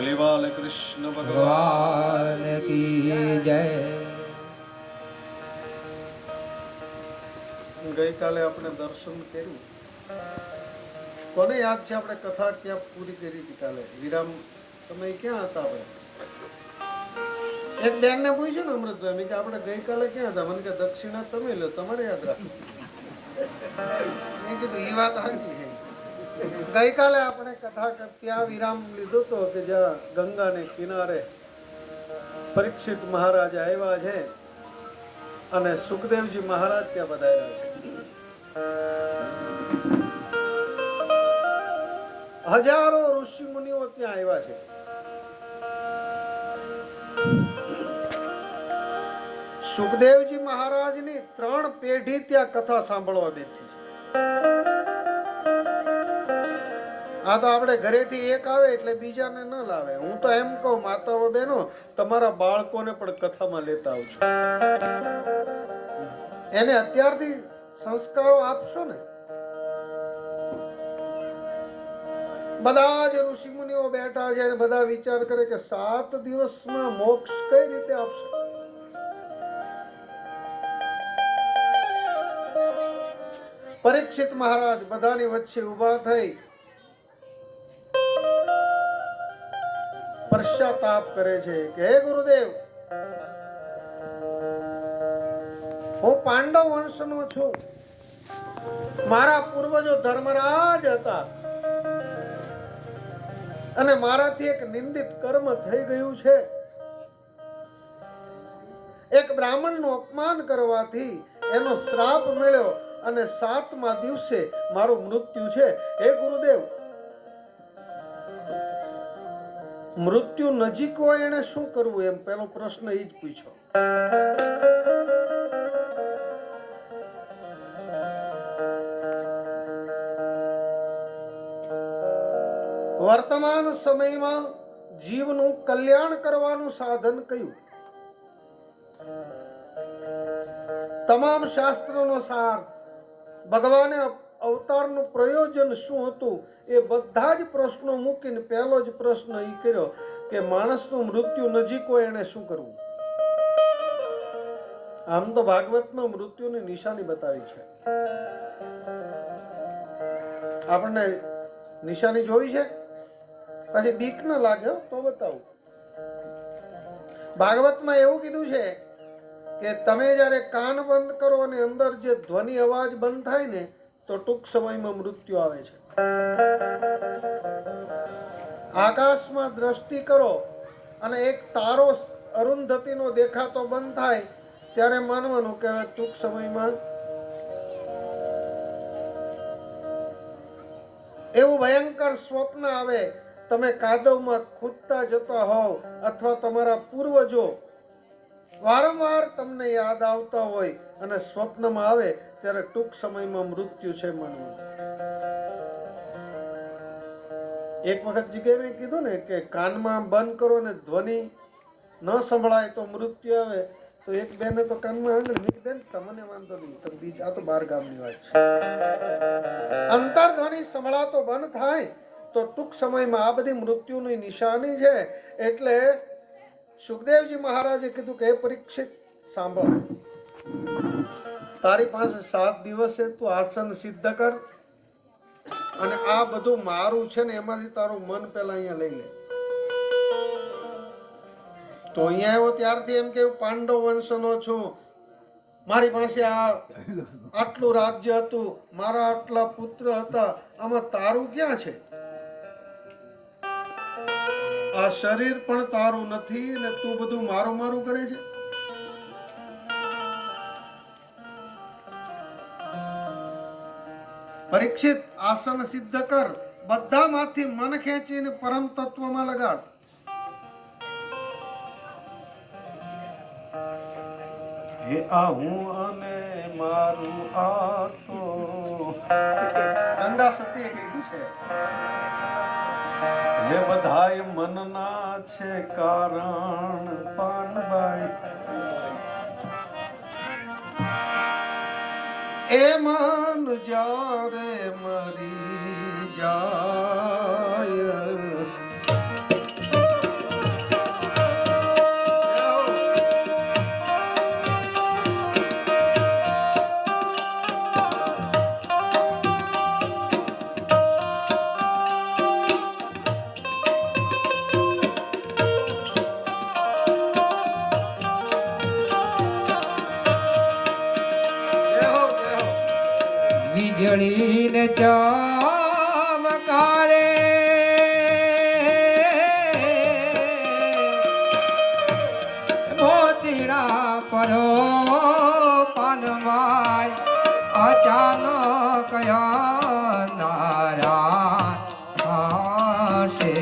કલિવાલ કૃષ્ણ ભગવાન કી જય. ગઈકાલે આપણે દર્શન કર્યું. કોને યાદ છે આપણે કથા ક્યાં પૂરી કરી હતી કાલે? વિરામ સમય ક્યાં હતા આપણે? એક બેન ને પૂછ્યું ને અમૃતભાઈ કે આપણે ગઈકાલે ક્યાં હતા? મને કે દક્ષિણા તમે લો, તમારે યાદ રાખો. મેં કીધું એ વાત સાચી છે. ગઈકાલે આપણે કથા ત્યાં વિરામ લીધો હતો કે જ્યાં ગંગાને કિનારે પરીક્ષિત મહારાજ આવ્યા છે અને સુખદેવજી મહારાજ ત્યાં પધાર્યા છે. હજારો ઋષિ મુનિઓ ત્યાં આવ્યા છે. સુખદેવજી મહારાજની 3 પેઢી ત્યાં કથા સાંભળવા બેઠી છે. આ તો આપણે ઘરેથી એક આવે એટલે બીજાને ન લાવે. હું તો એમ કહું માતાઓ બહેનો, તમારા બાળકોને પણ કથામાં લેતા આવજો. એને અત્યારથી સંસ્કારો આપશો ને. બધા જ ઋષિ મુનિઓ બેઠા છે અને બધા વિચાર કરે કે 7 દિવસમાં મોક્ષ કઈ રીતે આપશે. પરીક્ષિત મહારાજ બધાની વચ્ચે ઊભા થઈ પશ્ચાતાપ કરે છે કે હે ગુરુદેવ, હું પાંડવ વંશનો છું. મારા પૂર્વજો ધર્મરાજ હતા અને મારાથી એક નિંદિત કર્મ થઈ ગયું છે. એક બ્રાહ્મણનું અપમાન કરવાથી એનો શ્રાપ મળ્યો અને 7મા દિવસે મારું મૃત્યુ છે. હે ગુરુદેવ, મૃત્યુ નજીક હોય એને શું કરવું? એમ પેલો પ્રશ્ન એ જ પૂછ્યો. વર્તમાન સમયમાં જીવનું કલ્યાણ કરવાનું સાધન કયું? તમામ શાસ્ત્રોનો સાર, ભગવાને અવતારનું પ્રયોજન શું હતું, એ બધા જ પ્રશ્નો મૂકીને પહેલો જ પ્રશ્ન એ કર્યો કે માણસનું મૃત્યુ નજીક હોય એને શું કરવું? આમ તો ભાગવતમાં મૃત્યુની નિશાની બતાવી છે. આપણને નિશાની જોઈ છે? પછી બીક ન લાગે તો બતાવું. ભાગવતમાં એવું કીધું છે કે તમે જ્યારે કાન બંધ કરો અને અંદર જે ધ્વનિ અવાજ બંધ થાય ને તો ટૂંક સમયમાં મૃત્યુ આવે છે. આકાશમાં દ્રષ્ટિ કરો અને એક તારો અરુંધતીનો દેખાતો બંધ થાય ત્યારે માનવાનું કે ટૂંક સમયમાં એવું ભયંકર સ્વપ્ન આવે. તમે કાદવમાં ખૂદતા જતા હોવ અથવા તમારા પૂર્વજો વારંવાર તમને યાદ આવતા હોય અને સ્વપ્નમાં આવે ત્યારે ટૂંક સમયમાં મૃત્યુ છે માનવું. એક વખત જગ્યાએ મેં કીધું ને કે કાનમાં બંધ કરો ને ધ્વનિ ન સંભળાય તો મૃત્યુ આવે. તો એક બેને તો કાનમાં આંગળી મૂકી દે, તમને વાંધો નહીં, તો બીજા આ તો 12 ગામની વાત છે. અંતરધ્વનિ સંભળાતો બંધ થાય તો ટૂંક સમયમાં આ બધી મૃત્યુની નિશાની છે. એટલે સુખદેવજી મહારાજે કીધું કે હે પરીક્ષિત, સાંભળ, તારી પાસે 7 દિવસે તું આસન સિદ્ધ કર અને આ બધું મારું છે ને એમાંથી તારું મન પેલા અહીંયા લઈ લે. તો અહીંયા આવ્યો ત્યારથી એમ કે પાંડવ વંશનો છું, મારી પાસે આટલું રાજ્ય હતું, મારા આટલા પુત્ર હતા, આમાં તારું ક્યાં છે? આ શરીર પણ તારું નથી ને તું બધું મારું મારું કરે છે. પરીક્ષિત, આસન સિદ્ધ કર, બધામાંથી મન ખેંચીને પરમ તત્વમાં લગાડ. હે આ હું અને મારું આ તો ગંગા સતીએ કીધું છે. હે બધાય મનના છે કારણ પાનબાઈ, એ મન જ્યારે મરી જાય વીજળીને ચમકારે મોતીડા પરો પાનવાય અચાનક અંધારા થશે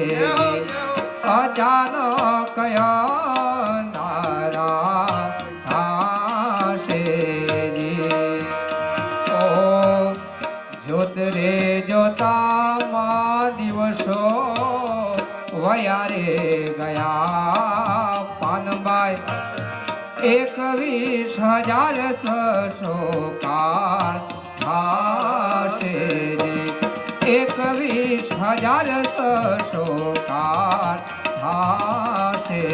અચાનક અંધારા થશે ઓ જ્યોત રે જ્યોતામાં દિવસો વયા રે ગયા પાનબાઈ 21,000 કાળ થાશે રે 21,000 કાળ થાશે રે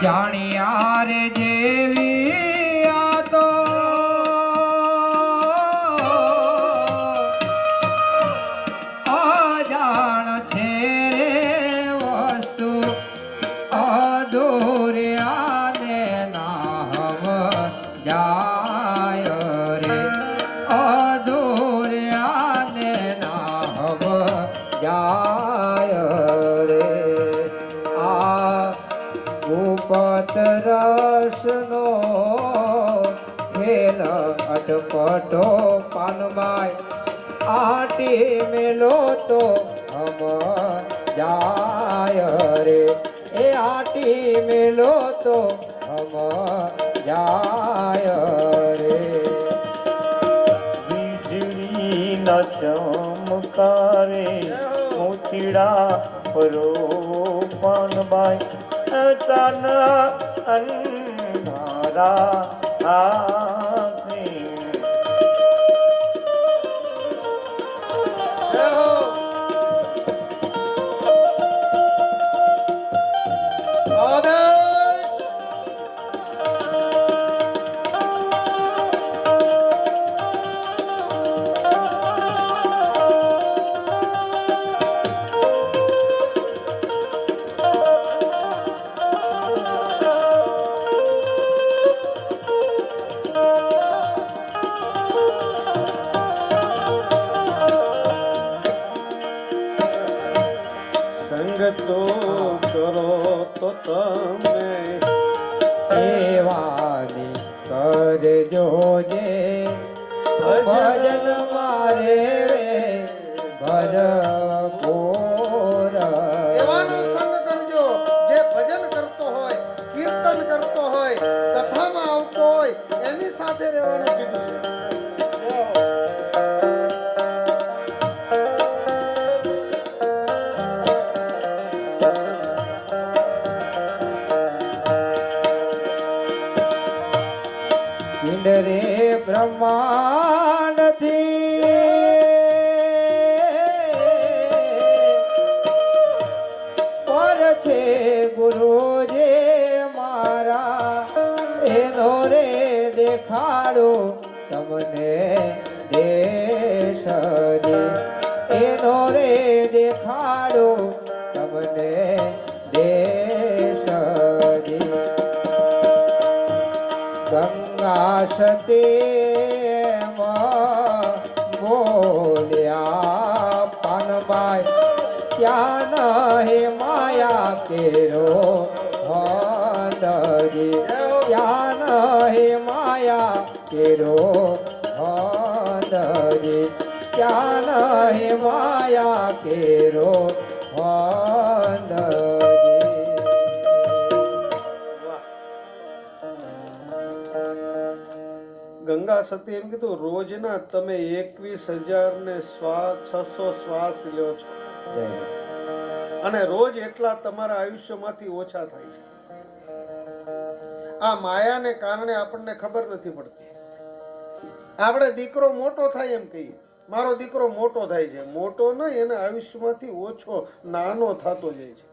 જાણ્યા રે જેવી આ તો અજાણ છે રે વસ્તુ અધૂર્યાને નામ જાય રે અધૂર્યાને નામ જાય રે ઉપત રસનો ખેલ અટપટો પાનબાઈ આટી મેલો તો હમ જાય રે એ આટી મેલો તો હમ જાય રે વીજળી ના ચમકારે મોતીડા પરો પાનબાઈ તન અંધારા આખે સંગતો કરો તો તમે એવાની કરજો જે ભજન મારે ભરપૂર એવાનો સંગ કરજો જે ભજન કરતો હોય કીર્તન કરતો હોય કથામાં આવતો હોય એની સાથે રહેવાનું કીધું છે રે બ્રહ્માંડ થી પર છે ગુરુ જે મારા એનો રે દેખાડો તમને દેશ રે એનો રે દેખાડો તમને દેશ રે ગંગા સતી બોલ્યા પાનબાઈ ત્યાં નહે માયા કેરો હંદરી ત્યાં નહે માયા કેરો હંદરી ત્યાં નહે માયા કેરો હંદરી ગંગા સતી એમ કીધું રોજના તમે 21,600 શ્વાસ લ્યો છો અને રોજ એટલા તમારા આયુષ્યમાંથી ઓછા થાય છે. આ માયાને કારણે આપણને ખબર નથી પડતી. આપણે દીકરો મોટો થાય એમ કહીએ, મારો દીકરો મોટો થાય છે. મોટો નહીં, એને આયુષ્યમાંથી ઓછો નાનો થતો જાય છે.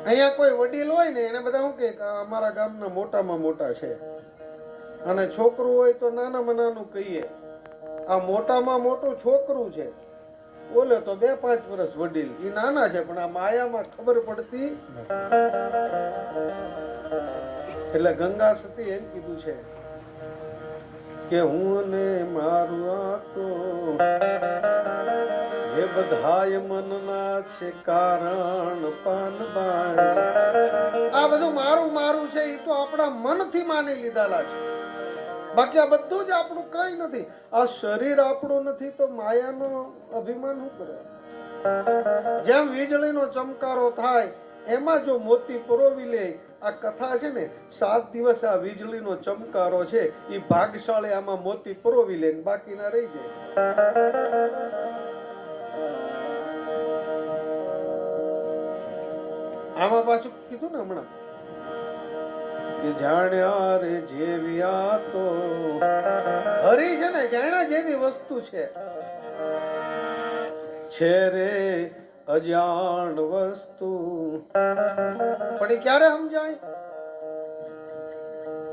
અહીંયા કોઈ વડીલ હોય ને એને બધા શું કે અમારા ગામના મોટામાં મોટા છે, અને છોકરું હોય તો નાનામાં નાનું કહીએ આ મોટામાં મોટું છોકરું છે, બોલે તો 2-5 વર્ષ વડીલ, એ નાના છે. પણ આ માયામાં ખબર પડતી. એટલે ગંગા સતી એમ કીધું છે કે હું ને મારું આ તો એ બધાય મનના છે કારણ પાનબાઈ. આ બધું મારું મારું છે એ તો આપણા મનથી માની લીધેલા છે. બાકી આ બધું જ આપણું કઈ નથી. આ શરીર આપણું નથી તો માયાનો અભિમાન શું કરે? જેમ વીજળીનો ચમકારો થાય એમાં જો મોતી પરોવી લે. આ કથા છે ને 7 દિવસ આ વીજળીનો ચમકારો છે એ ભાગશાળી આમાં મોતી પરોવી લે, બાકીના રહી જાય. આમાં પાછું કીધું ને હમણાં કે જાણ્યા રે જેવી આ તો હરી છે ને, જાણ્યા જેવી વસ્તુ છે રે અજાણ વસ્તુ. પણ એ ક્યારે સમજાય?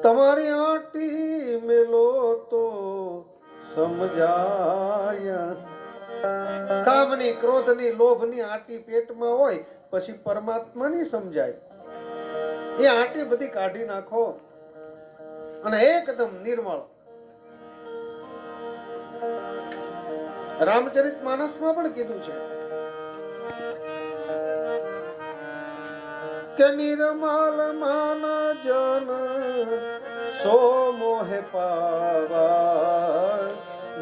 તમારી આંટી મેલો તો સમજાય. કામની, ક્રોધની, લોભની આંટી પેટમાં હોય પછી પરમાત્મા ની સમજાય. એ આંટી બધી કાઢી નાખો અને એકદમ નિર્મળ. રામચરિત માનસમાં પણ કીધું છે કે નિર્મલ માન જન સો મોહે પાવા,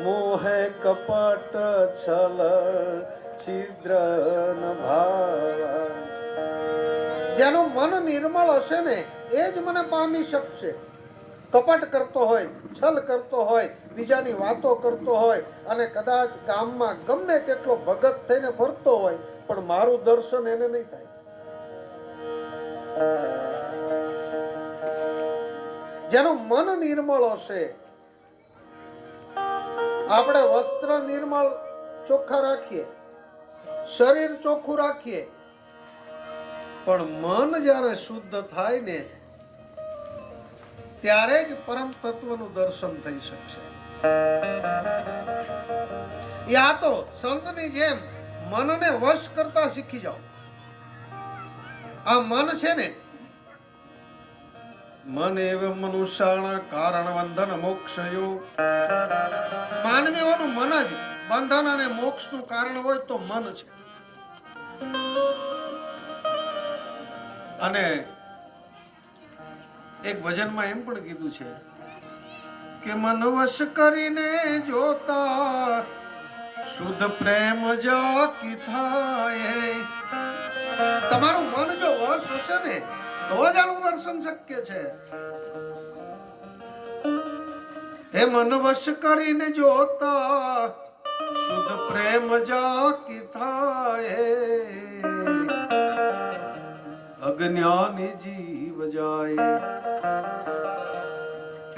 મોહે કપટ છલ છિદ્ર ન ભાવા. જેનું મન નિર્મળ હશે ને એ જ મને પામી શકશે. કપટ કરતો હોય, છલ કરતો હોય, બીજાની વાતો કરતો હોય અને કદાચ ગામમાં ગમે તેટલો ભગત થઈને ફરતો હોય પણ મારું દર્શન એને નહીં થાય. જેનું મન નિર્મળ હશે. આપણે વસ્ત્ર નિર્મળ ચોખ્ખા રાખીએ, શરીર ચોખ્ખું રાખીએ, પણ મન જ્યારે શુદ્ધ થાય ને ત્યારે જ પરમ તત્વનું દર્શન થઈ શકશે. યા તો સંતની જેમ મનને વશ કરતા શીખી જાઓ. આ મન છે ને, મન એવ મનુષ્યાણા કારણ બંધન મોક્ષયો. માનવીઓનું મન જ બંધન અને મોક્ષનું કારણ હોય તો મન છે. અને એક ભજનમાં એમ પણ કીધું છે કે મન વશ કરીને જોતા શુદ્ધ પ્રેમ જાકી થાય. તમારું મન જો વશ હશે ને તો જ આનું દર્શન શક્ય છે. હે મન વશ કરીને જોતા શુદ્ધ પ્રેમ જાકી થાય, અજ્ઞાની જીવ જાય.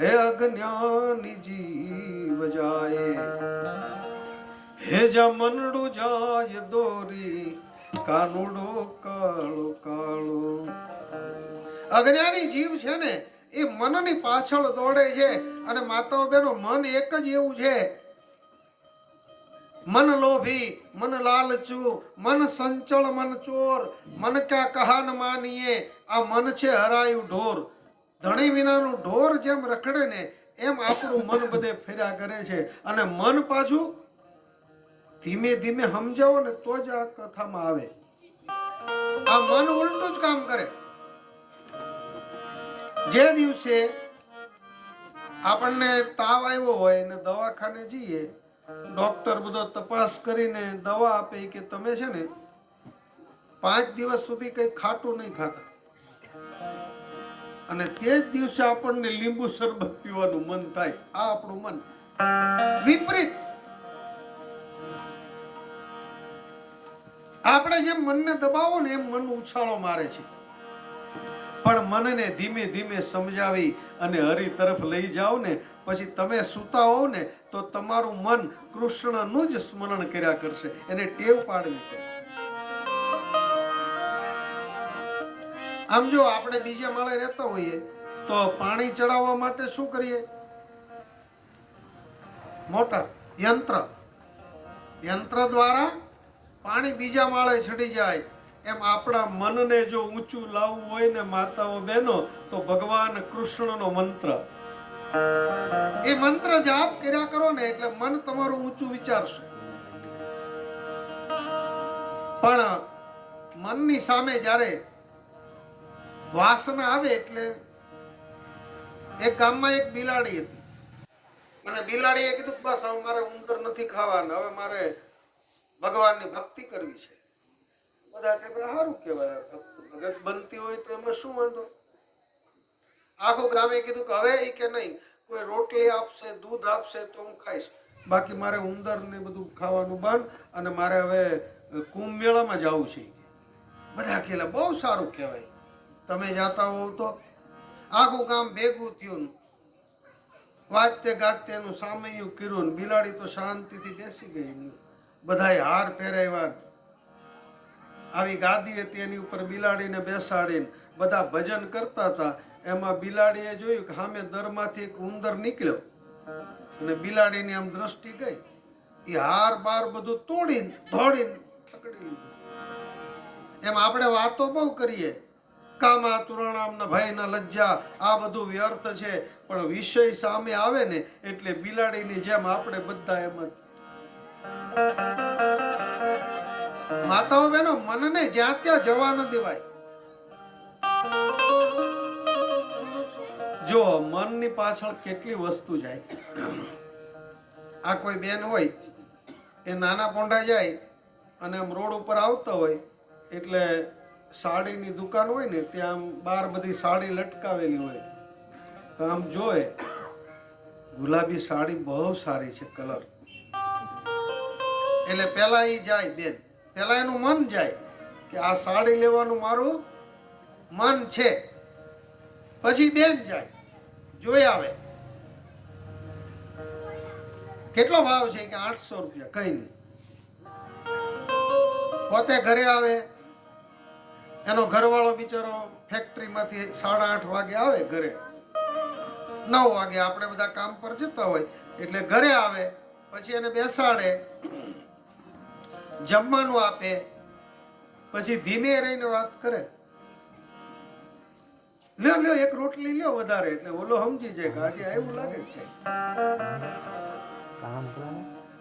હે અજ્ઞાની જીવ જાય. હે જા મનડું જાય દોરી કાનુડો કાળો કાળો. અજ્ઞાની જીવ છે ને એ મનની પાછળ દોડે છે. અને માતાઓ બહેનો, મન એક જ એવું છે, મન લોભી, મન લાલચુ, મન સંચળ, મન ચોર, મન ક્યાં કહા ન માનીએ. આ મન છે હરાયું ઢોર. ધણી વિનાનું ઢોર જેમ રખડે ને એમ આપણું મન બધે ફેર્યા કરે છે. અને મન પાછું ધીમે ધીમે સમજાવો ને તો જ આ કથામાં આવે. આ મન ઉલટું જ કામ કરે. જે દિવસે આપણને તાવ આવ્યો હોય ને દવાખાને જઈએ, ડોક્ટર બધો તપાસ કરીને દવા આપે કે તમે છે ને 5 દિવસ સુધી કઈ ખાટું નહીં ખાતા, અને તે જ દિવસે આપણને લીંબુ શરબત પીવાનું મન થાય. આ આપણું મન વિપરીત. આપણે જેમ મનને દબાવો ને એમ મન ઉછાળો મારે છે. પણ મનને ધીમે ધીમે સમજાવી અને હરિ તરફ લઈ જાઓ ને, પછી તમે સૂતા હોવ ને તો તમારું મન કૃષ્ણનું જ સ્મરણ કર્યા કરશે. એને ટેવ પાડવી છે. આમ જો આપણે બીજા માળે રહેતા હોઈએ તો પાણી ચડાવવા માટે શું કરીએ? મોટર, યંત્ર દ્વારા પાણી બીજા માળે ચડી જાય. એમ આપણા મનને જો ઊંચું લાવવું હોય ને માતાઓ બહેનો, તો ભગવાન કૃષ્ણનો મંત્ર, એ મંત્ર જાપ કર્યા કરો ને એટલે મન તમારું ઊંચું વિચારશે. પણ મનની સામે જ્યારે વાસના આવે, એટલે એક ગામમાં એક બિલાડી હતી અને બિલાડીએ કીધું બસ હવે મારે ઉંદર નથી ખાવાના, હવે મારે ભગવાનની ભક્તિ કરવી છે. બધા કે સારું કહેવાય, ભગત બનતી હોય તો એમાં શું વાંધો. આખું ગામે કીધું કે હવે એ કે નહીં, કોઈ રોટલી આપશે, દૂધ આપશે તો હું ખાઈશ, બાકી મારે ઉંદર ને બધું ખાવાનું બંધ, અને મારે હવે કુંભ મેળામાં જવું છે. બધા કહેલા બહુ સારું કહેવાય, તમે જાતા હોવ તો. આખું ગામ ભેગું થયું, વાજતે ગાજતે એનું સામૈયું કર્યું. બિલાડી તો શાંતિથી બેસી ગઈ. બધાએ હાર પહેરાવ્યા, આવી ગાદી હતી એની ઉપર બિલાડીને બેસાડીને બધા ભજન કરતા હતા. એમાં બિલાડીએ જોયું કે સામે દરમાંથી એક ઉંદર નીકળ્યો અને બિલાડીની આમ દ્રષ્ટિ ગઈ. એ હાર બાર બધું તોડીને દોડીને પકડી લીધું. એમ આપણે વાતો બહુ કરીએ, કામા તુરણામના ભયના લજ્જા, આ બધું વ્યર્થ છે, પણ વિષય સામે આવે ને એટલે બિલાડીની જેમ આપણે બધા એમ જ. માતાઓ બહેનો, મનને જ્યાં ત્યાં જવા ન દેવાય. જો મનની પાછળ કેટલી વસ્તુ જાય. આ કોઈ બેન હોય એ નાના પોંડા જાય અને આમ રોડ ઉપર આવતા હોય એટલે સાડીની દુકાન હોય ને ત્યાં બહાર બધી સાડી લટકાવેલી હોય તો આમ જોવે, ગુલાબી સાડી બહુ સારી છે કલર. એટલે પેલા એ જાય બેન, પેલા એનું મન જાય કે આ સાડી લેવાનું મારું મન છે. પછી બેન જાય, જોઈ આવે કેટલો ભાવ છે કે 800 રૂપિયા, કઈ નહીં. પોતે ઘરે આવે, એનો ઘરવાળો બિચારો ફેક્ટરીમાંથી 8:30 વાગે આવે ઘરે, 9 વાગે આપણે બધા કામ પર જતા હોય એટલે ઘરે આવે. પછી એને બેસાડે, જમવાનું આપે, પછી ધીમે રહીને વાત કરે, લ્યો લ્યો એક રોટલી લ્યો વધારે, એટલે ઓલો સમજી જાય કે આજે એવું લાગે છે.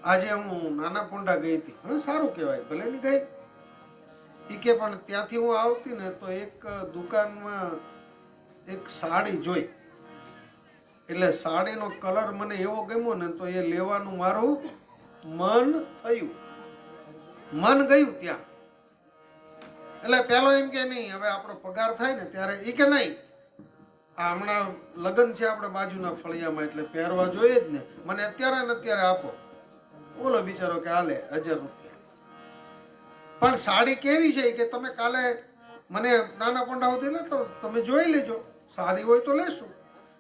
આજે હું નાના પોંડા ગઈ હતી, હવે સારું કહેવાય, ભલે ની ગઈ. ઈ કે પણ ત્યાંથી હું આવતી ને તો એક દુકાનમાં એક સાડી જોઈ, એટલે સાડીનો કલર મને એવો ગમ્યો ને તો એ લેવાનું મારું મન થયું, મન ગયું ત્યાં. એટલે પેલો એમ કે નહીં, હવે આપણો પગાર થાય ને ત્યારે ઈ કે નહીં, આ હમણાં લગ્ન છે આપણે બાજુના ફળિયામાં, એટલે પહેરવા જોઈએ જ ને, મને અત્યારે ને અત્યારે આપો. બોલો બિચારો કે હાલે 1000 રૂપિયા. પણ સાડી કેવી છે કે તમે કાલે મને નાના પોંડા સુધી લે તો તમે જોઈ લેજો, સારી હોય તો લેશું.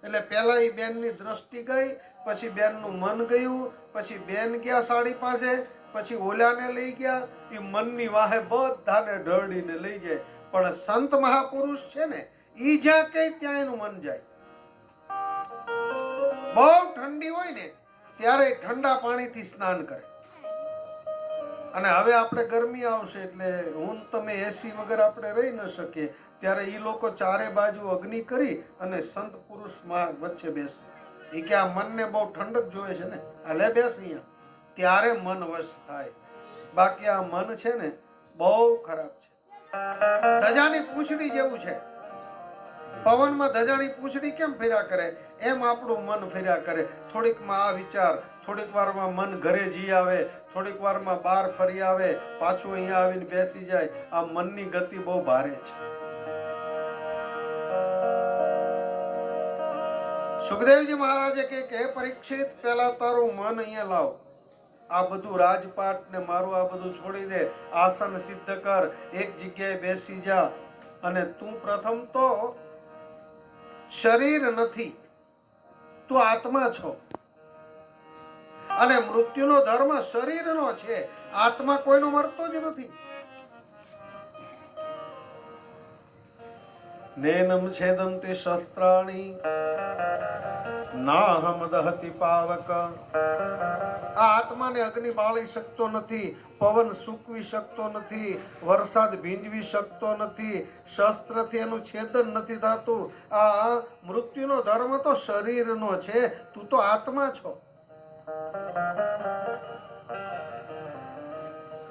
એટલે પેલા એ બેનની દ્રષ્ટિ ગઈ, પછી બેનનું મન ગયું, પછી બેન ગયા સાડી પાસે, પછી ઓલાને લઈ ગયા. એ મનની વાહે બધાને ઢળીને લઈ જાય. પણ સંત મહાપુરુષ છે ને, ઈ જ્યાં કે ત્યાં એનું મન જાય. બહુ ઠંડી હોય ને ત્યારે ઠંડા પાણીથી સ્નાન કરે. અને હવે આપણે ગરમી આવશે એટલે હું તમે એસી વગર આપણે રહી ન શકીએ, ત્યારે એ લોકો ચારે બાજુ અગ્નિ કરી અને સંત પુરુષ વચ્ચે બેસે. એ કે આ મનને બહુ ઠંડક જોઈએ છે ને, હાલે બેસ અહીંયા, ત્યારે મન વશ થાય. બાકી આ મન છે ને બહુ ખરાબ છે, ધજાની પૂંછડી જેવું છે. પવનમાં ધજાની પૂંછડી કેમ ફેર્યા કરે, એમ આપણું મન ફેર્યા કરે. થોડીક માં આ વિચાર, થોડીક વારમાં મન ઘરે જી આવે, થોડીક વારમાં બહાર ફરી આવે, પાછું અહીંયા આવીને બેસી જાય. આ મનની ગતિ બહુ ભારે છે. સુખદેવજી મહારાજે કે હે પરીક્ષિત, પહેલા તારું મન અહીંયા લાવ, આ બધું રાજપાટ ને મારું આ બધું છોડી દે, આસન સિદ્ધ કર, એક જગ્યાએ બેસી જા, અને તું પ્રથમ તો શરીર નથી, તું આત્મા છો. અને મૃત્યુનો ધર્મ શરીરનો છે, આત્મા કોઈનો મરતો જ નથી. નેનમ છેદંતિ શસ્ત્રાણી નાહમ દહતિ પાવક. આ આત્માને અગ્નિ બાળી શકતો નથી, પવન સૂકવી શકતો નથી, વરસાદ ભીંજવી શકતો નથી, શસ્ત્રથી એનું છેદન નથી થતું. આ મૃત્યુનો ધર્મ તો શરીરનો છે, તું તો આત્મા છો.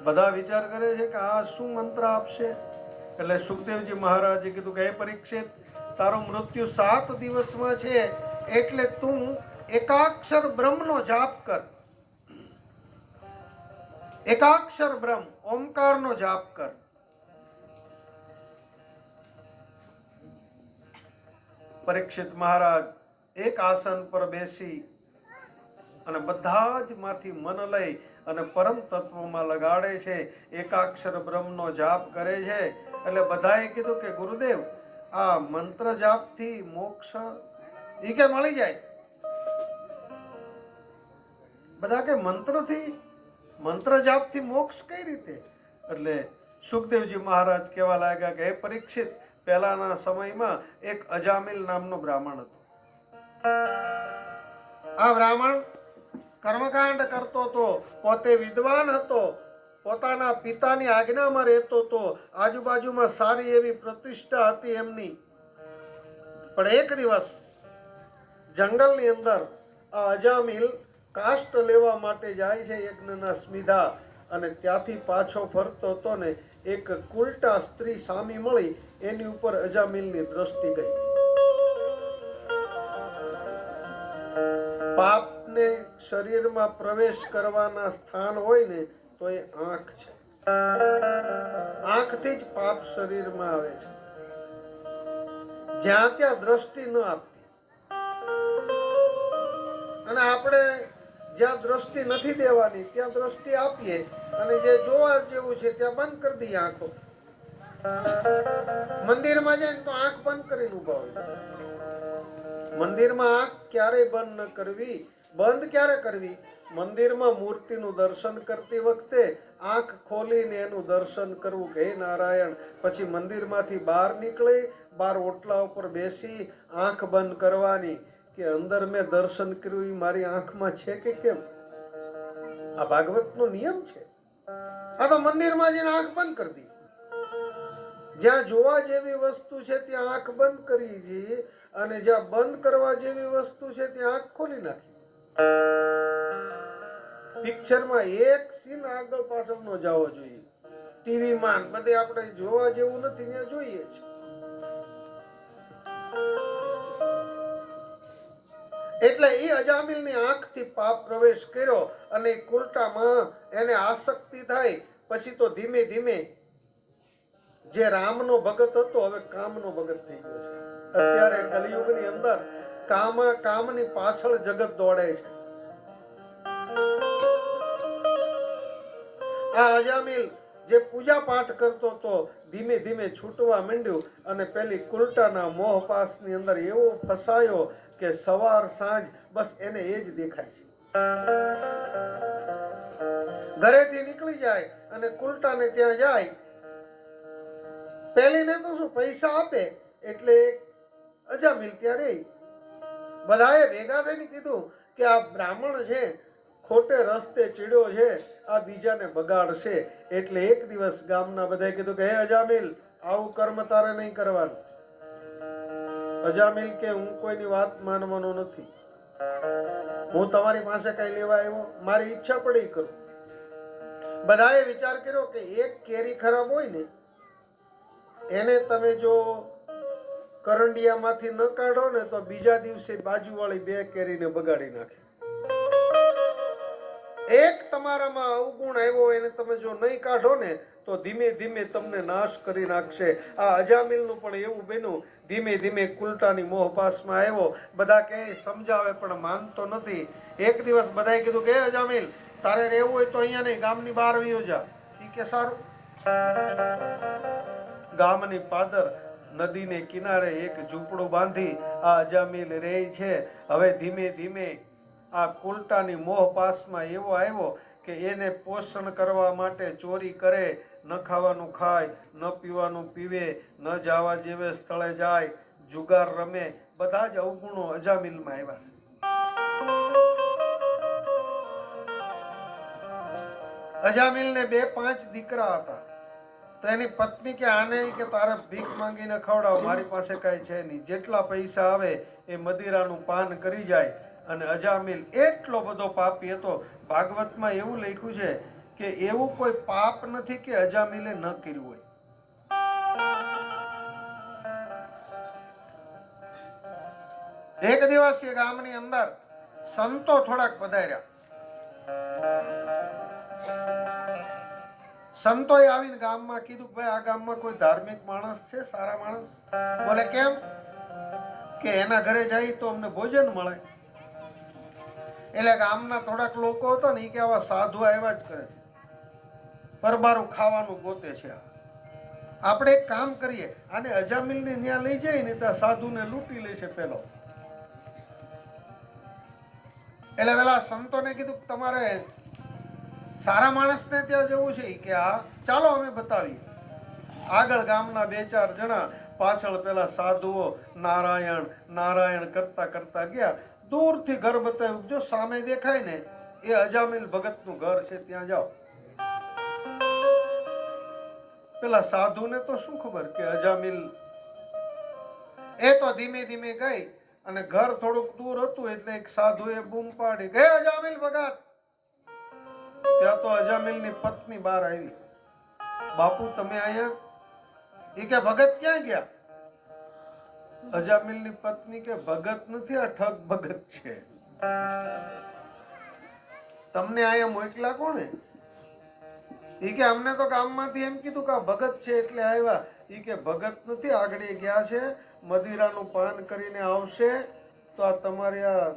બધા વિચાર કરે છે કે આ શું મંત્ર આપશે. એટલે સુખદેવજી મહારાજે કીધું કે હે પરીક્ષિત, તારું મૃત્યુ 7 દિવસમાં છે, એટલે તું એકાક્ષર બ્રહ્મનો જાપ કર. એકાક્ષર બ્રહ્મ ઓમકારનો જાપ કર. પરીક્ષિત મહારાજ એક આસન પર બેસી અને બધા જ માંથી મન લઈ અને પરમ તત્વમાં લગાડે છે, એકાક્ષર બ્રહ્મનો જાપ કરે છે. એટલે બધાએ કીધું કે ગુરુદેવ, આ મંત્ર જાપથી મોક્ષ ઈ કે મળી જાય. બધા કે મંત્ર જાપથી મોક્ષ કઈ રીતે? એટલે સુખદેવજી મહારાજ કહેવા લાગ્યા કે હે પરીક્ષિત, પહેલાના સમયમાં એક અજામિલ નામનો બ્રાહ્મણ હતો. આ બ્રાહ્મણ કર્મકાંડ કરતો હતો, પોતે વિદ્વાન હતો, પોતાના પિતાની આજ્ઞામાં રહેતો હતો, આજુબાજુમાં સારી એવી પ્રતિષ્ઠા હતી એમની. પણ એક દિવસ જંગલની અંદર આ અજામિલ કાષ્ટ લેવા માટે જાય છે યજ્ઞના સ્મિધા, અને ત્યાંથી પાછો ફરતો હતો ને એક કુલટા સ્ત્રી સામી મળી, એની ઉપર અજામિલની દ્રષ્ટિ ગઈ. પાપને શરીરમાં પ્રવેશ કરવાના સ્થાન હોય ને તો એ આંખ છે. આંખથી જ પાપ શરીરમાં આવે છે. જ્યાં ત્યાં દ્રષ્ટિ ન આપતી. અને આપણે જ્યાં દ્રષ્ટિ નથી દેવાની ત્યાં દ્રષ્ટિ આપીએ, અને જે જોવા જેવું છે ત્યાં બંધ કરી દઈએ આંખો. મંદિરમાં જાય તો આંખ બંધ કરીને ઉભા હોય. મંદિરમાં આંખ ક્યારેય બંધ ન કરવી. બંધ ક્યારે કરવી? મંદિરમાં મૂર્તિનું દર્શન કરતી વખતે આંખ ખોલીને એનું દર્શન કરવું કે હે નારાયણ. પછી મંદિરમાંથી બહાર નીકળી, બહાર ઓટલા ઉપર બેસી આંખ બંધ કરવાની કે અંદર મેં દર્શન કર્યું એ મારી આંખમાં છે કે કેમ. આ ભાગવતનો નિયમ છે. આ તો મંદિરમાં જઈને આંખ બંધ કરી દી. જ્યાં જોવા જેવી વસ્તુ છે ત્યાં આંખ બંધ કરી દી, અને જ્યાં બંધ કરવા જેવી વસ્તુ છે ત્યાં આંખ ખોલી નાખી. પિક્ચરમાં એક સીન આગળ પાછળ ન જવો જોઈએ. ટીવીમાં બધે આપણે જોવા જેવું નથી ત્યાં જોઈએ છે. એટલે એ અજામિલની આંખથી પાપ પ્રવેશ કર્યો, અને કુલટામાં એને આસક્તિ થાય. પછી તો ધીમે ધીમે જે રામનો ભગત હતો હવે કામનો ભગત થઈ ગયો છે. અત્યારે કલિયુગની અંદર કામની પાછળ જગત દોડે છે. આ અજામિલ જે પૂજા પાઠ કરતો હતો ધીમે ધીમે છૂટવા માંડ્યું, અને પેલી કુલટાના મોહપાસની અંદર એવો ફસાયો કે સવાર સાંજ બસ એને એ જ દેખાય છે. ઘરેથી નીકળી જાય અને કુલટાને ત્યાં જાય. પેલીને તો શું પૈસા આપે એટલે અજામિલ ત્યાં રહે. બધાએ ભેગા થઈને કીધું કે આ બ્રાહ્મણ છે ખોટે રસ્તે ચીડ્યો છે, આ બીજાને બગાડશે. એટલે એક દિવસ ગામના બધાએ કીધું કે હે અજામિલ, આવું કર્મ તારે નહીં કરવાનું. અજામિલ કે હું કોઈની વાત માનવાનો નથી. હું તમારી પાસે કઈ લેવા આવ્યો? મારી ઈચ્છા પડી કરું. બધાએ વિચાર કર્યો કે એક કેરી ખરાબ હોય ને એને તમે જો કરંડિયામાંથી ન કાઢો ને તો બીજા દિવસે બાજુવાળી 2 કેરીને બગાડી નાખે. એક તમારામાં અવગુણ આવ્યો એને તમે જો નહીં કાઢો ને તો ધીમે ધીમે તમને નાશ કરી નાખશે. આ અજામિલનું પણ એવું બન્યું. ધીમે ધીમે કુલટાની મોહપાસમાં આવ્યો. બધા કહે સમજાવે પણ માનતો નથી. એક દિવસ બધાએ કીધું કે અજામિલ, તારે રહેવું હોય તો અહીંયા નહીં, ગામની બહાર વયો જા. ઈ કે સારું. ગામની પાદર નદીને કિનારે એક ઝૂંપડું બાંધી આ અજામિલ રહે છે. હવે ધીમે ધીમે આ કુલટાની મોહ પાસમાં એવો આવ્યો કે એને પોષણ કરવા માટે ચોરી કરે, ન ખાવાનું ખાય, ન પીવાનું પીવે, ન જવા જેવે સ્થળે જાય, જુગાર રમે. બધા જ અવગુણો અજામિલમાં આવ્યા. અજામિલને 2-5 દીકરા હતા. તો એની પત્ની કે આને કે તારે ભીખ માંગીને ખવડાવ, મારી પાસે કઈ છે નહીં. જેટલા પૈસા આવે એ મદિરાનું પાન કરી જાય. અને અજામિલ એટલો બધો પાપી હતો. ભાગવતમાં એવું લખ્યું છે કે એવું કોઈ પાપ નથી કે અજામિલે ન કર્યું હોય. એક દિવસ એ ગામની અંદર સંતો થોડાક પધાર્યા. સંતોએ આવીને ગામમાં કીધું, ભાઈ આ ગામમાં કોઈ ધાર્મિક માણસ છે, સારા માણસ? બોલે કેમ? કે એના ઘરે જાય તો અમને ભોજન મળે. એટલે ગામના થોડાક લોકો હતા ને, કે આવા સાધુ આવ્યા જ કરે છે, પરબારું ખાવાનું ગોતે છે. આપણે એક કામ કરીએ, આને અજામિલને ત્યાં લઈ જાય ને ત્યાં સાધુને લૂંટી લે છે પેલો. એટલે પેલા સંતોને કીધું તમારે સારા માણસને ત્યાં જવું છે કે હા, ચાલો અમે બતાવીએ. આગળ ગામના 2-4 જણા, પાછળ પેલા સાધુઓ નારાયણ નારાયણ કરતા કરતા ગયા. દૂરથી ઘર બતાવ્યું, જો સામે દેખાય ને એ અજામિલ ભગતનું ઘર છે, ત્યાં જાઓ. પેલા સાધુને તો શું ખબર કે અજામિલ. એ તો ધીમે ધીમે ગઈ અને ઘર થોડુંક દૂર હતું એટલે એક સાધુએ બૂમ પાડી, હે અજામિલ ભગત. ત્યાં તો અજામિલની પત્ની બહાર આવી. બાપુ તમે અહીંયા? એ કે ભગત ક્યાં ગયા? અજામિલની પત્ની કે ભગત નથી, આ ઠગ ભગત છે. તમને અહીંયા મોકલા કોણે? એ કે અમને તો ગામમાંથી એમ કીધું કે આ ભગત છે એટલે આવ્યા. એ કે ભગત નથી, આગળ ગયા છે, મદિરાનું પાન કરીને આવશે તો આ તમારી આ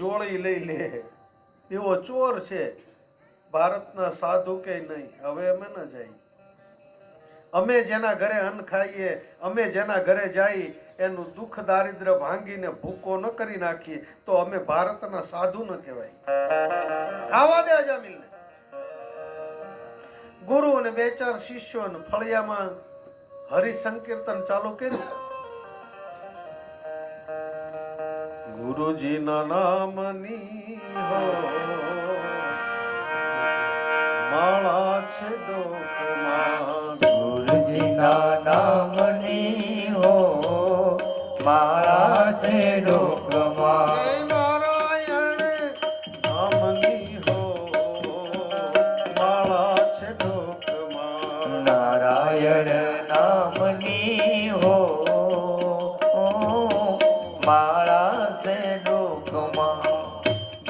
જોડી લઈ લે. એવો ચોર છે. ભારતના સાધુ કે નહીં, હવે અમે ન જઈએ. અમે જેના ઘરે અન્ન ખાઈએ, અમે જેના ઘરે જઈએ, એનું દુઃખ દારિદ્ર ભાંગીને ભૂકો ન કરી નાખીએ તો અમે ભારતના સાધુ ન કહેવાય. ખાવા દે અજામિલને. ગુરુ અને 2-4 શિષ્યો ફળિયામાં હરિસંકીર્તન ચાલુ કર્યું. ગુરુજીના નામની હો માળા છે ડોકમાં, ગુરુજીના નામની હો માળા છે ડોકમાં. હે નારાયણ નામની હો માળા છે ડોકમાં, નારાયણ નામની હો માળા છે ડોકમાં.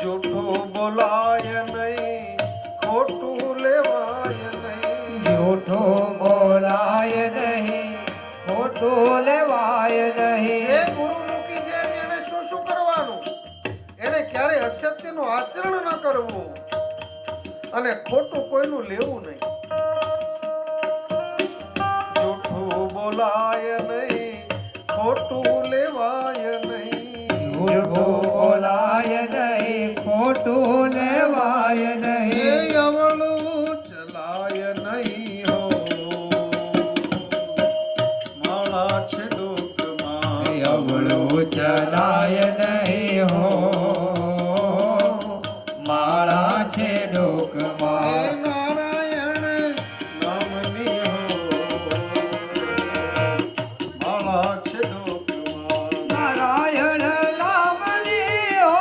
જૂઠું બોલાય નહીં, ખોટું લેવાય નહીં. જૂઠું બોલાય નહીં, ખોટું લેવાય એ નહીં. ગુરુમુખી છે, એને શું શું કરવાનું? એને ક્યારે અસત્યનું આચરણ ન કરવું અને ખોટું કોઈનું લેવું નહીં. જૂઠું બોલાય નહીં, ખોટું લેવાય નહીં. જૂઠું બોલાય નહીં, ખોટું લેવાય એ નહીં. અવળું ચલાય નહીં હો માળા છે ડોકમાં. અવળું ચલાય નહીં હો માળા છે હે ડોકમાં. નારાયણ નામની હો માળા છે ડોકમાં. નારાયણ નામની હો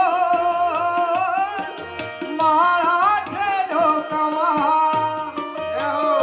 માળા છે ડોકમાં. જય હો.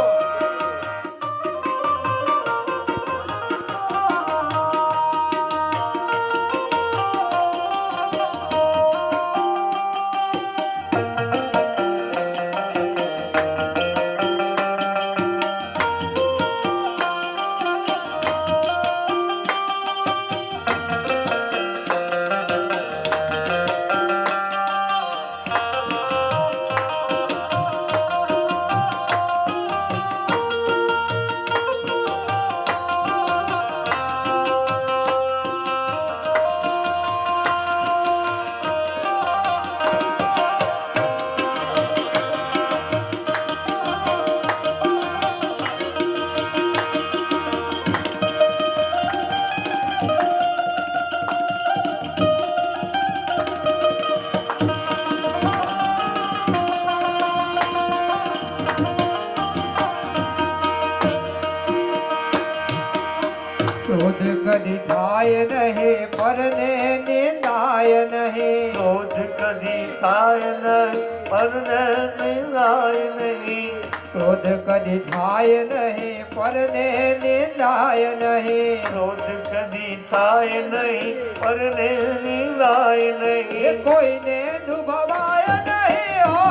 કદી થાય નહીં પરને નિંદાય નહીં ક્રોધ કદી થાય નહીં પરને નિંદાય નહીં ક્રોધ કદી થાય નહીં પરને નિંદાય નહીં ક્રોધ કદી થાય નહીં પરને નિંદાય એ નહીં કોઈને દુભવાય નહીં હો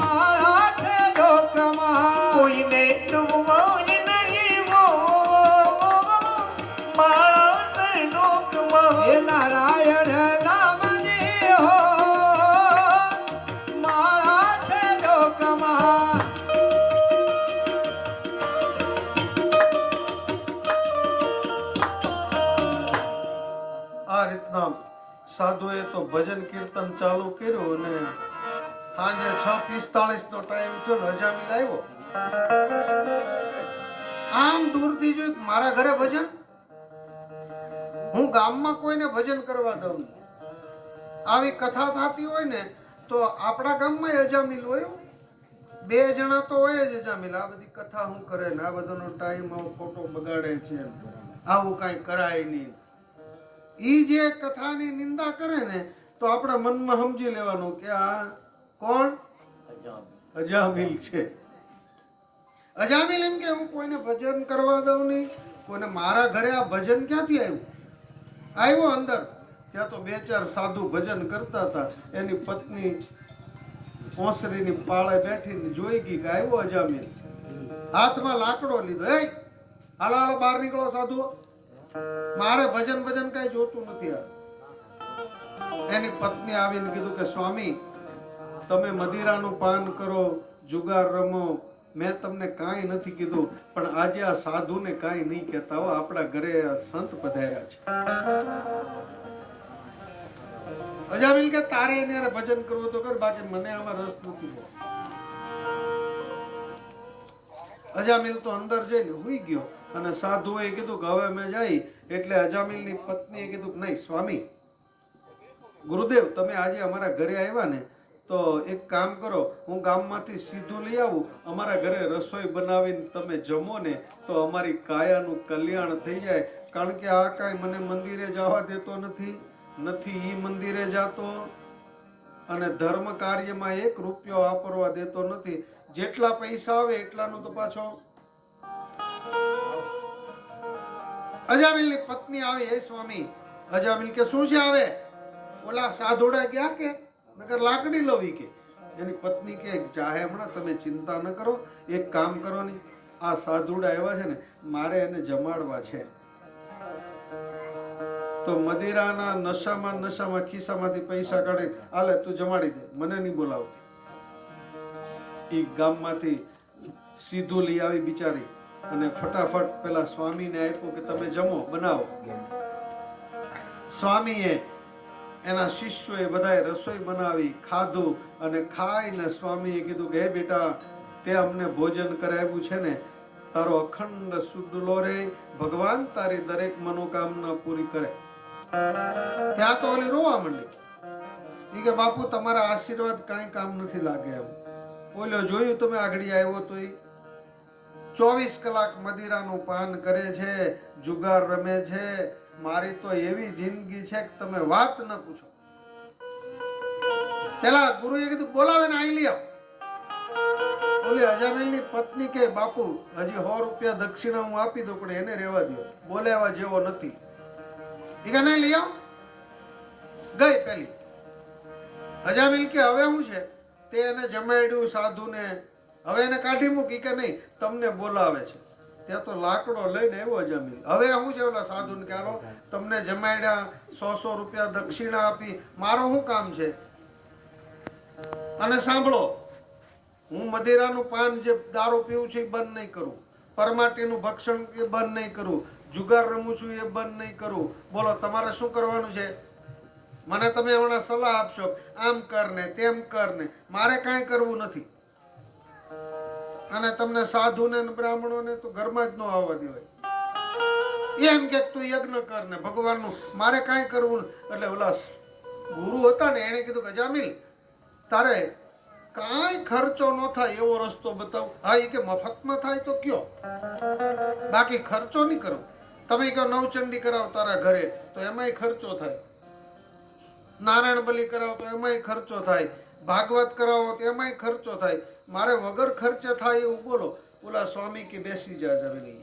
મારા છે ડોકમાં કોઈને ડૂબવાય નહીં હો મારા એ લોકમાં નારાયણ નામની હો મારા છે ડોકમાં આ રીતના સાધુએ તો ભજન કીર્તન ચાલુ કર્યું અને સાંજે 6:45 નો ટાઈમ થયો ને અજામિલ આવ્યો. આમ દૂરથી જોયું કે મારા ઘરે ભજન, હું ગામમાં કોઈને ભજન કરવા દઉં નહીં. આવી કથા થતી હોય ને તો આપણા ગામમાં અજામિલ હોય, 2 જણા તો હોય જ અજામિલ. આ બધી કથા હું કરે ને આ બધાનો ટાઈમ ખોટો બગાડે છે, આવું કાંઈ કરાય નહીં. ઈ જે કથાની નિંદા કરે ને તો આપણે મનમાં સમજી લેવાનું કે આ કોણ અજામિલ છે. અજામિલ એમ કે હું કોઈને ભજન કરવા દઉં નહીં, કોઈને મારા ઘરે આ ભજન ક્યાંથી આવ્યો અંદર. ત્યાં તો 2-4 સાધુ ભજન કરતા હતા. એની પત્ની ઓસરીની પાળે બેઠીને જોઈ ગઈ કે આવ્યો અજામિલ, હાથમાં લાકડો લીધો. એ હાલો હાલો બહાર નીકળો સાધુઓ, મારે ભજન કઈ જોતું નથી. એની પત્ની આવીને કીધું કે સ્વામી તમે મદિરાનું પાન કરો, જુગાર રમો, મેં તમને કાંઈ નથી કીધું, પણ આજે આ સાધુને કાંઈ નહીં કહેતા હો, આપણા ઘરે આ સંત પધાર્યા છે. અજામિલ કે તારે એને હારે ભજન કરવું તો કર, બાકી મને આમાં રસ નથી. અજામિલ તો અંદર જઈને હુઈ ગયો અને સાધુએ કીધું કે હવે મેં જઈ. એટલે અજામિલની પત્નીએ કીધું કે નહીં સ્વામી, ગુરુદેવ તમે આજે અમારા ઘરે આવ્યા ને તો એક કામ કરો, હું ગામમાંથી સીધું લઈ આવું, અમારા ઘરે રસોઈ બનાવીને તમે જમો ને તો અમારી કાયાનું કલ્યાણ થઈ જાય. કારણ કે આ કાંઈ મને મંદિરે જવા દેતો નથી, ઈ મંદિરે જાતો અને ધર્મ કાર્યમાં 1 રૂપિયો વાપરવા દેતો નથી. જેટલા પૈસા આવે એટલાનું તો પાછો. અજામિલની પત્ની આવી, એ સ્વામી. અજામિલ કે શું છે આવે? ઓલા સાધુડા ગયા કે નકર લાકડી લોવી કે. એની પત્ની કે જાહે હમણાં, તમે ચિંતા ન કરો, એક કામ કરો ને, આ સાધુડા આવ્યા છે ને મારે એને જમાડવા છે. તો મદિરાના નશામાં ખિસ્સામાંથી પૈસા કાઢી આલે તું જમાડી દે, મને નહીં બોલાવતી. ઈ ગામમાંથી સીધું લઈ આવી બિચારી અને ફટાફટ પેલા સ્વામીને આપ્યું કે તમે જમો, બનાવો. સ્વામીએ એના શિષ્યોએ બધાએ રસોઈ બનાવી, ખાધું અને ખાઈને સ્વામીએ કીધું કે હે બેટા, તે અમને ભોજન કરાવ્યું છે ને, તારો અખંડ શુદ્ધલો રે, ભગવાન તારી દરેક મનોકામના પૂરી કરે. ત્યાં તો ઓલી રોવા માંડી. ઈ કે બાપુ તમારા આશીર્વાદ કાંઈ કામ નથી લાગે એમ. બોલ્યો જોયું તમે આગળ આવ્યો તો 24 કલાક મદિરાનું પાન કરે છે, જુગાર રમે છે. મારી તો એવી જિંદગી છે કે તમે વાત ન પૂછો. પેલા ગુરુએ કીધું બોલાવે ને આઈ લ્યો. ઓલી અજામિલની પત્ની કે બાપુ હજી 100 રૂપિયા દક્ષિણા હું આપી દઉં, પણ એને રહેવા દો, બોલાવા જેવો નથી. ઈ કે નહીં લઈ આવ. ગઈ પેલી. અજામિલ કે હવે શું છે? તે એને જમાડ્યું સાધુને, હવે એને કાઢી મૂકી કે નહીં, તમને બોલાવે છે. ત્યાં તો લાકડો લઈને આવ્યો અજામિલ. હવે હું છે ઓલા સાધુને કે હાલો તમને જમાડ્યા, 100 રૂપિયા દક્ષિણા આપી, મારું શું કામ છે? અને સાંભળો, હું મદિરાનું પાન જે દારૂ પીવું છું એ બંધ નહીં કરું, પરમાટીનું ભક્ષણ એ બંધ નહીં કરું, જુગાર રમું છું એ બંધ નહીં કરું. બોલો તમારે શું કરવાનું છે? મને તમે હમણાં સલાહ આપશો, આમ કર ને તેમ કર ને, મારે કાંઈ કરવું નથી. અને તમને સાધુને બ્રાહ્મણોને તો ઘરમાં જ ન આવવા દેવાય. એમ કે તું યજ્ઞ કર ને ભગવાનનું, મારે કાંઈ કરવું. એટલે ઓલા ગુરુ હતા ને એને કીધું કે અજામિલ તારે કાંઈ ખર્ચો ન થાય એવો રસ્તો બતાવ. હા એ કે મફતમાં થાય તો કયો, બાકી ખર્ચો નહીં કરવો. તમે કહો નવચંડી કરાવો તારા ઘરે તો એમાંય ખર્ચો થાય, નારાયણ બલી કરાવો તો એમાંય ખર્ચો થાય, ભાગવત કરાવો તો એમાંય ખર્ચો થાય. મારે વગર ખર્ચે થાય એવું બોલો. બોલા સ્વામી કે બેસી જા જમીન.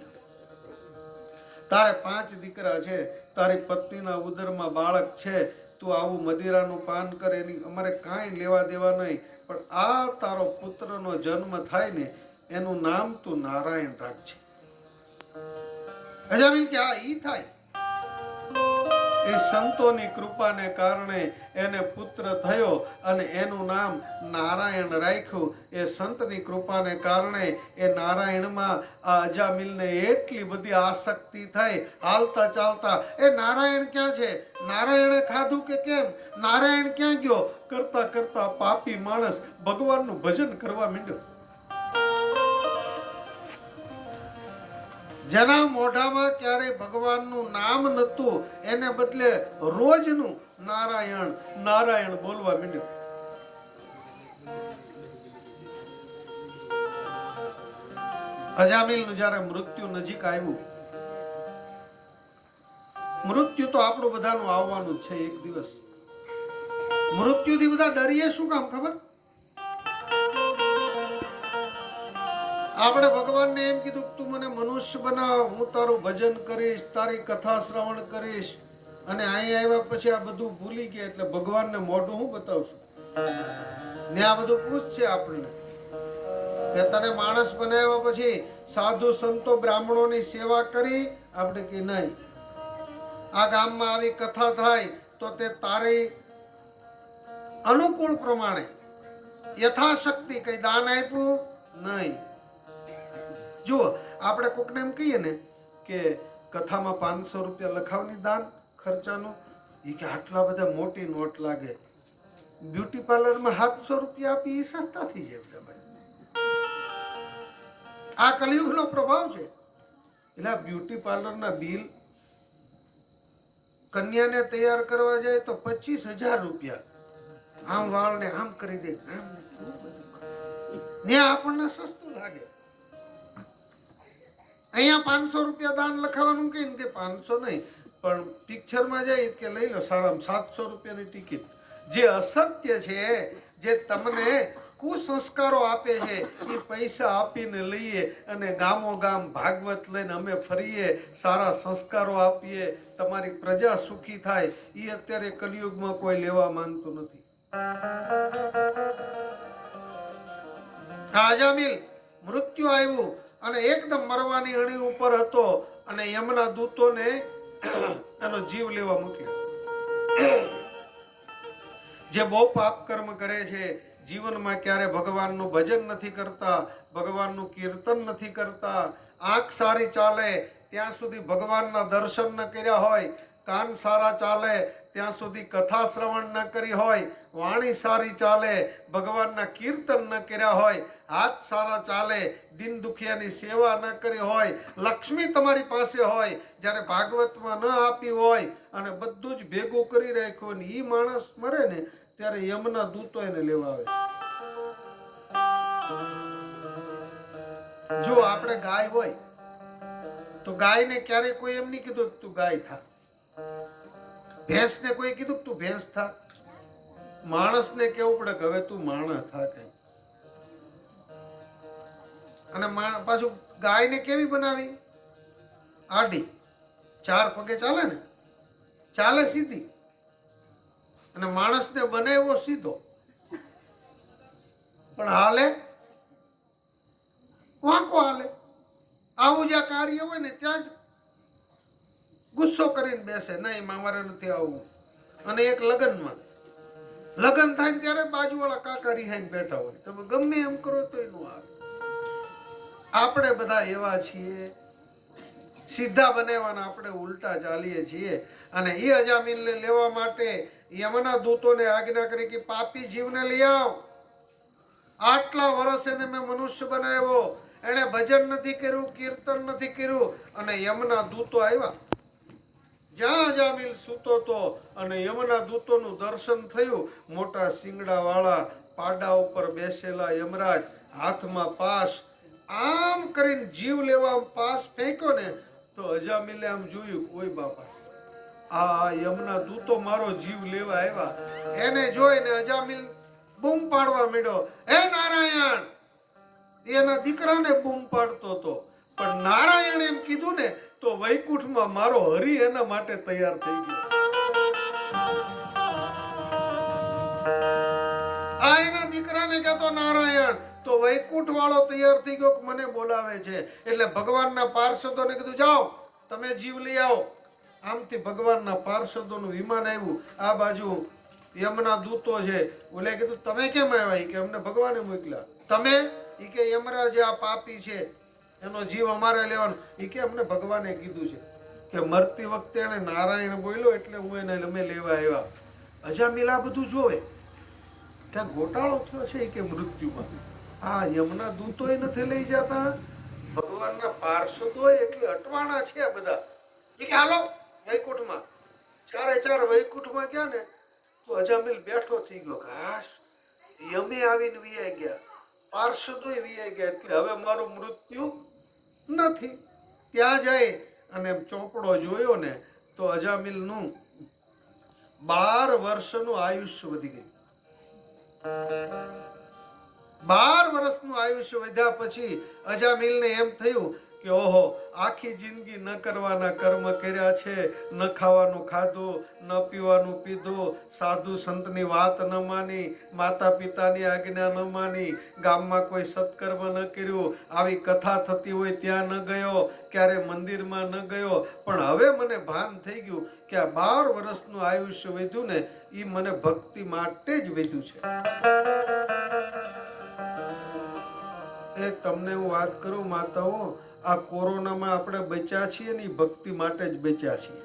તારે 5 દીકરા છે, તારી પત્નીના ઉદરમાં બાળક છે, તું આવું મદિરાનું પાન કરે એની અમારે કાંઈ લેવા દેવા નહીં, પણ આ તારો પુત્રનો જન્મ થાય ને એનું નામ તું નારાયણ રાખજે. અજામિલ કે આ ઈ થાય. એ સંતોની કૃપાને કારણે એને પુત્ર થયો અને એનું નામ નારાયણ રાખ્યું. એ સંતની કૃપાને કારણે એ નારાયણમાં આ અજામિલને એટલી બધી આસક્તિ થઈ. હાલતા ચાલતા એ નારાયણ ક્યાં છે, નારાયણે ખાધું કે કેમ, નારાયણ ક્યાં ગયો, કરતા કરતા પાપી માણસ ભગવાનનું ભજન કરવા માંડ્યો. જેના મોઢામાં ક્યારેય ભગવાનનું નામ નતું એને બદલે રોજનું નારાયણ નારાયણ બોલવા માંડ્યો. અજામિલનું જ્યારે મૃત્યુ નજીક આવ્યું, મૃત્યુ તો આપણું બધાનું આવવાનું જ છે એક દિવસ. મૃત્યુથી બધા ડરીએ શું કામ ખબર? આપણે ભગવાનને એમ કીધું તું મને મનુષ્ય બનાવ, હું તારું ભજન કરીશ, તારી કથા શ્રવણ કરીશ, અને અહીં આવ્યા પછી આ બધું ભૂલી ગયા એટલે ભગવાનને મોઢું હું બતાવશું ને? આ બધું પૂછશે આપણને કે તને માણસ બનાવ્યા પછી સાધુ સંતો બ્રાહ્મણોની સેવા કરી? આપણે કે નહીં. આ ગામમાં આવી કથા થાય તો તે તારી અનુકૂળ પ્રમાણે યથાશક્તિ કઈ દાન આપ્યું? નહીં. જો આપણે કોકને એમ કહીએ ને કે કથામાં 500 રૂપિયા લખાવની દાન ખર્ચાનો, એ કે આટલા બધા મોટી નોટ લાગે. બ્યુટી પાર્લરમાં 700 રૂપિયા આપી એ સસ્તા થઈ જાય. આ કલિયુગનો પ્રભાવ છે. એટલે બ્યુટી પાર્લરના બિલ કન્યાને તૈયાર કરવા જાય તો 25,000 રૂપિયા. આમ વાળને આમ કરી દે, આમ ને આપણને સસ્તું લાગે. અહીંયા 500 રૂપિયા દાન લખાવાનું કહીને કે 500 નહીં, પણ પિક્ચરમાં જાય કે લઈ લો સારામાં 700 રૂપિયાની ટિકિટ. જે અસત્ય છે, જે તમને કુસંસ્કારો આપે છે, એ પૈસા આપીને લઈએ અને ગામો ગામ ભાગવત લઈને અમે ફરીએ, સારા સંસ્કારો આપીએ, તમારી પ્રજા સુખી થાય. એ અત્યારે કલિયુગમાં કોઈ લેવા માંગતું નથી. અજામિલ મૃત્યુ આવ્યું અને એકદમ મરવાની અણી ઉપર હતો અને યમના દૂતોને એનો જીવ લેવા મૂક્યો. જે બહુ પાપ કર્મ કરે છે, જીવનમાં ક્યારે ભગવાનનું ભજન નથી કરતા, ભગવાનનું કીર્તન નથી કરતા, આંખ સારી ચાલે ત્યાં સુધી ભગવાનના દર્શન ન કર્યા હોય, કાન સારા ચાલે ત્યાં સુધી કથા શ્રવણ ન કરી હોય, વાણી સારી ચાલે ભગવાનના કીર્તન ન કર્યા હોય, હાથ સારા ચાલે દિન દુખિયાની સેવા ન કરી હોય, લક્ષ્મી તમારી પાસે હોય જ્યારે ભાગવતમાં ન આપી હોય અને બધું જ ભેગું કરી રાખ્યું ને ઈ માણસ મરે ને ત્યારે યમના દૂતો એને લેવા આવે. જો આપણે ગાય હોય તો ગાયને ક્યારે કોઈ એમ નહીં કીધું તું ગાય થા, ભેંસને કોઈ કીધું તું ભેંસ થા. માણસને કેવું પડે કે હવે તું માણસ થા. કઈ અને પાછું ગાયને કેવી બનાવી? આડી, 4 પગે ચાલે ને, ચાલે સીધી, અને માણસને બનાવ્યો સીધો પણ હાલે વાંકો હાલે. આવું જ્યાં કાર્ય હોય ને ત્યાં જ ગુસ્સો કરીને બેસે, નહીં મારે નથી આવવું. અને એક લગ્નમાં લગ્ન થાય ને ત્યારે બાજુવાળા કાકા રિહાઈને બેઠા હોય, તમે ગમે એમ કરો તો એનું આવે. આપણે બધા એવા છીએ, સીધા બનેવાના આપણે ઉલટા ચાલીએ છીએ. અને એ અજામિલને લેવા માટે યમના દૂતોને આજ્ઞા કરી કે પાપી જીવને લઈ આવ. આટલા વર્ષ એને મેં મનુષ્ય બનાવ્યો, એને ભજન નથી કર્યું, કીર્તન નથી કર્યું, અને યમના દૂતો આવ્યા. જ્યાં અજામિલ સૂતો તો અને યમના દૂતોનું દર્શન થયું. મોટા શિંગડા વાળા પાડા ઉપર બેસેલા યમરાજ, હાથમાં પાસ, આમ કરીને જીવ લેવા પાસ ફેંક્યો ને તો અજામિલે આમ જોયું, ઓય બાપા, આ યમના દૂતો મારો જીવ લેવા આવ્યા. એને જોઈને અજામિલ બૂમ પાડવા માંડ્યો, હે નારાયણ! એના દીકરાને બૂમ પાડતો હતો, પણ નારાયણ એમ કીધું ને તો વૈકુંઠમાં મારો હરિ એના માટે તૈયાર થઈ ગયો. આ એના દીકરાને કહેતો નારાયણ, તો વૈકુંઠ વાળો તૈયાર થઈ ગયો કે મને બોલાવે છે. એટલે ભગવાનના પાર્ષદોને કીધું, જાઓ તમે જીવ લઈ આવો. આમથી ભગવાનના પાર્ષદોનું વિમાન આવ્યું. આ બાજુ યમના દૂતો છે. ઓલે કીધું, તમે કેમ આવ્યા? કે અમને ભગવાને મોકલ્યા. તમે? ઈ કે યમરાજ આ પાપી છે, એનો જીવ અમારે લેવાનો. ઈ કે અમને ભગવાને કીધું છે કે મરતી વખતે એને નારાયણ બોલ્યો એટલે હું એને અમે લેવા આવ્યા. અજામિલ આ બધું જોવે કે ગોટાળો થયો છે કે મૃત્યુમાં. આ યમના દૂતોય નથી લઈ જતા, ભગવાનના પાર્ષદોય એટલે અટવાણા છે આ બધા. ઈ કે હાલો વૈકુંઠમાં. ચારે ચાર વૈકુંઠમાં ગયા ને તો અજામિલ બેઠો થઈ ગયો. ઘાસ યમે આવીને વિયાઈ ગયા, પાર્ષદોય વિયાઈ ગયા, એટલે હવે મારું મૃત્યુ નથી. ત્યાં જઈ અને ચોપડો જોયો ને તો અજામિલનું 12 વર્ષનું આયુષ્ય વધી ગયું. 12 વર્ષનું આયુષ્ય વધ્યા પછી અજામિલને એમ થયું કે ઓહો, આખી જિંદગી ન કરવાના કર્મ કર્યા છે, ન ખાવાનું ખાધું, ન પીવાનું પીધું, સાધુ સંતની વાત ન માની, માતા પિતાની આજ્ઞા ન માની, ગામમાં કોઈ સત્કર્મ ન કર્યું, આવી કથા થતી હોય ત્યાં ન ગયો, ક્યારે મંદિરમાં ન ગયો. પણ હવે મને ભાન થઈ ગયું કે આ 12 વર્ષનું આયુષ્ય વધ્યું ને એ મને ભક્તિ માટે જ વધ્યું છે. એ તમને હું વાત કરું માતાઓ, આ કોરોનામાં આપણે બચ્યા છીએ ને ભક્તિ માટે જ બચ્યા છીએ.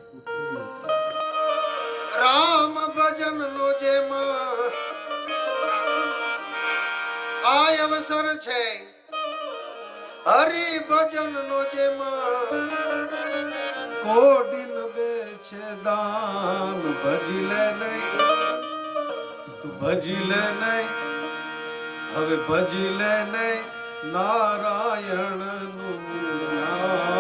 રામ ભજન નો જેમાં આ અવસર છે, હરિ ભજન નો જેમાં કોડીન બે છે દાન. ભજી લે નહીં, તું ભજી લે નહીં, હવે ભજી લે નહીં નારાયણ નું નામ.